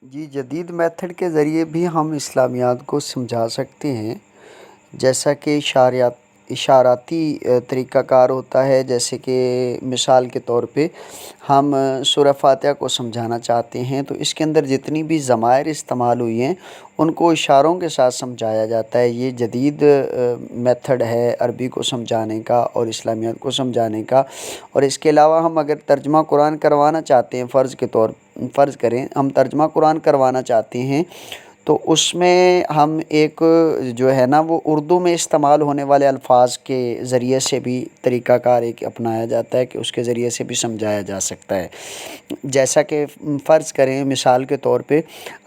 جی، جدید میتھڈ کے ذریعے بھی ہم اسلامیات کو سمجھا سکتے ہیں، جیسا کہ اشاراتی طریقہ کار ہوتا ہے۔ جیسے کہ مثال کے طور پہ ہم سورہ فاتحہ کو سمجھانا چاہتے ہیں تو اس کے اندر جتنی بھی ضمائر استعمال ہوئی ہیں ان کو اشاروں کے ساتھ سمجھایا جاتا ہے۔ یہ جدید میتھڈ ہے عربی کو سمجھانے کا اور اسلامیات کو سمجھانے کا۔ اور اس کے علاوہ ہم اگر ترجمہ قرآن کروانا چاہتے ہیں، فرض کریں ہم ترجمہ قرآن کروانا چاہتے ہیں تو اس میں ہم ایک جو ہے نا وہ اردو میں استعمال ہونے والے الفاظ کے ذریعے سے بھی طریقہ کار ایک اپنایا جاتا ہے کہ اس کے ذریعے سے بھی سمجھایا جا سکتا ہے۔ جیسا کہ فرض کریں مثال کے طور پہ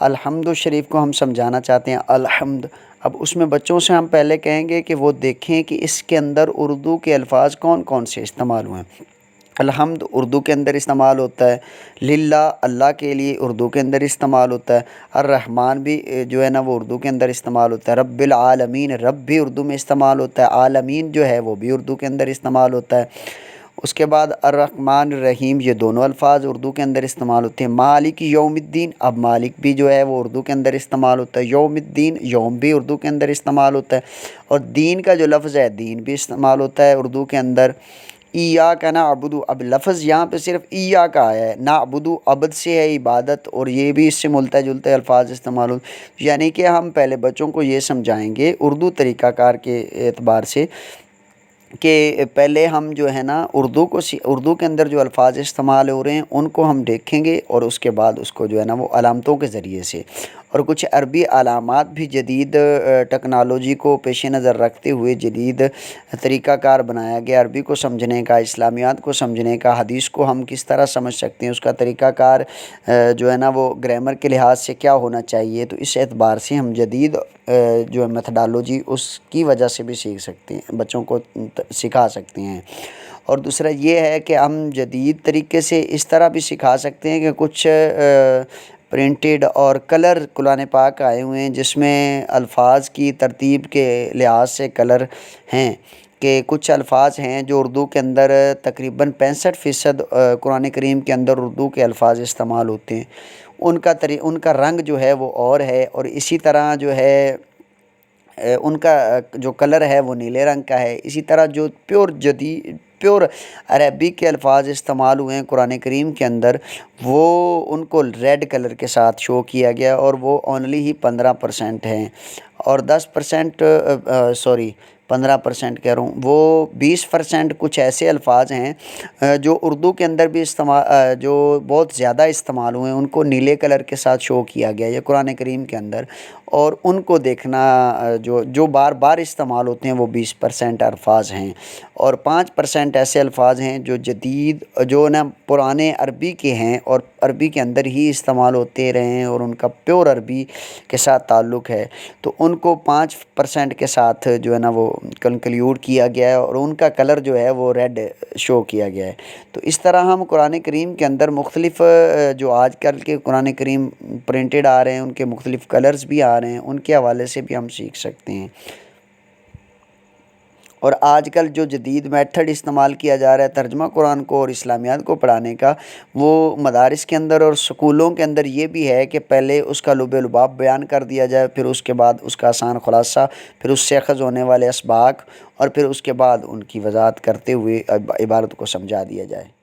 الحمد شریف کو ہم سمجھانا چاہتے ہیں الحمد، اب اس میں بچوں سے ہم پہلے کہیں گے کہ وہ دیکھیں کہ اس کے اندر اردو کے الفاظ کون کون سے استعمال ہوئے ہیں۔ الحمد اردو کے اندر استعمال ہوتا ہے، للہ اللہ کے لیے اردو کے اندر استعمال ہوتا ہے، الرحمن بھی جو ہے نا وہ اردو کے اندر استعمال ہوتا ہے، رب العالمین رب بھی اردو میں استعمال ہوتا ہے، عالمین جو ہے وہ بھی اردو کے اندر استعمال ہوتا ہے۔ اس کے بعد الرحمن الرحیم یہ دونوں الفاظ اردو کے اندر استعمال ہوتے ہیں۔ مالک یوم الدین، اب مالک بھی جو ہے وہ اردو کے اندر استعمال ہوتا ہے، یوم الدین یوم بھی اردو کے اندر استعمال ہوتا ہے، اور دین کا جو لفظ ہے دین بھی استعمال ہوتا ہے اردو کے اندر۔ ایاک نعبد، اب لفظ یہاں پہ صرف ایاک آیا ہے، نعبد عبد سے ہے عبادت، اور یہ بھی اس سے ملتا جلتے الفاظ استعمال ہوتے، یعنی کہ ہم پہلے بچوں کو یہ سمجھائیں گے اردو طریقہ کار کے اعتبار سے کہ پہلے ہم جو ہے نا اردو کے اندر جو الفاظ استعمال ہو رہے ہیں ان کو ہم دیکھیں گے، اور اس کے بعد اس کو جو ہے نا وہ علامتوں کے ذریعے سے اور کچھ عربی علامات بھی جدید ٹیکنالوجی کو پیش نظر رکھتے ہوئے جدید طریقہ کار بنایا گیا عربی کو سمجھنے کا، اسلامیات کو سمجھنے کا، حدیث کو ہم کس طرح سمجھ سکتے ہیں، اس کا طریقہ کار جو ہے نا وہ گرامر کے لحاظ سے کیا ہونا چاہیے، تو اس اعتبار سے ہم جدید جو میتھڈالوجی اس کی وجہ سے بھی سیکھ سکتے ہیں، بچوں کو سکھا سکتے ہیں۔ اور دوسرا یہ ہے کہ ہم جدید طریقے سے اس طرح بھی سکھا سکتے ہیں کہ کچھ پرنٹڈ اور کلر قرآن پاک آئے ہوئے ہیں جس میں الفاظ کی ترتیب کے لحاظ سے کلر ہیں، کہ کچھ الفاظ ہیں جو اردو کے اندر تقریباً 65% قرآن کریم کے اندر اردو کے الفاظ استعمال ہوتے ہیں، ان کا رنگ جو ہے وہ اور ہے، اور اسی طرح جو ہے ان کا جو کلر ہے وہ نیلے رنگ کا ہے۔ اسی طرح جو پیور عربی کے الفاظ استعمال ہوئے ہیں قرآن کریم کے اندر وہ ان کو ریڈ کلر کے ساتھ شو کیا گیا، اور وہ اونلی ہی 15% ہیں، اور 15% کہہ رہا ہوں، وہ 20% کچھ ایسے الفاظ ہیں جو اردو کے اندر بھی جو بہت زیادہ استعمال ہوئے ہیں ان کو نیلے کلر کے ساتھ شو کیا گیا یہ قرآن کریم کے اندر، اور ان کو دیکھنا جو بار بار استعمال ہوتے ہیں وہ 20% الفاظ ہیں، اور 5% ایسے الفاظ ہیں جو جدید جو نا پرانے عربی کے ہیں اور عربی کے اندر ہی استعمال ہوتے رہے ہیں اور ان کا پیور عربی کے ساتھ تعلق ہے، تو ان کو 5% کے ساتھ جو ہے نا وہ کنکلیوڈ کیا گیا ہے، اور ان کا کلر جو ہے وہ ریڈ شو کیا گیا ہے۔ تو اس طرح ہم قرآن کریم کے اندر مختلف جو آج کل کے قرآن کریم پرنٹڈ آ رہے ہیں ان کے مختلف کلرز بھی آ رہے ہیں، ان کے حوالے سے بھی ہم سیکھ سکتے ہیں۔ اور آج کل جو جدید میتھڈ استعمال کیا جا رہا ہے ترجمہ قرآن کو اور اسلامیات کو پڑھانے کا، وہ مدارس کے اندر اور سکولوں کے اندر یہ بھی ہے کہ پہلے اس کا لب لباب بیان کر دیا جائے، پھر اس کے بعد اس کا آسان خلاصہ، پھر اس سے اخذ ہونے والے اسباق، اور پھر اس کے بعد ان کی وضاحت کرتے ہوئے عبارت کو سمجھا دیا جائے۔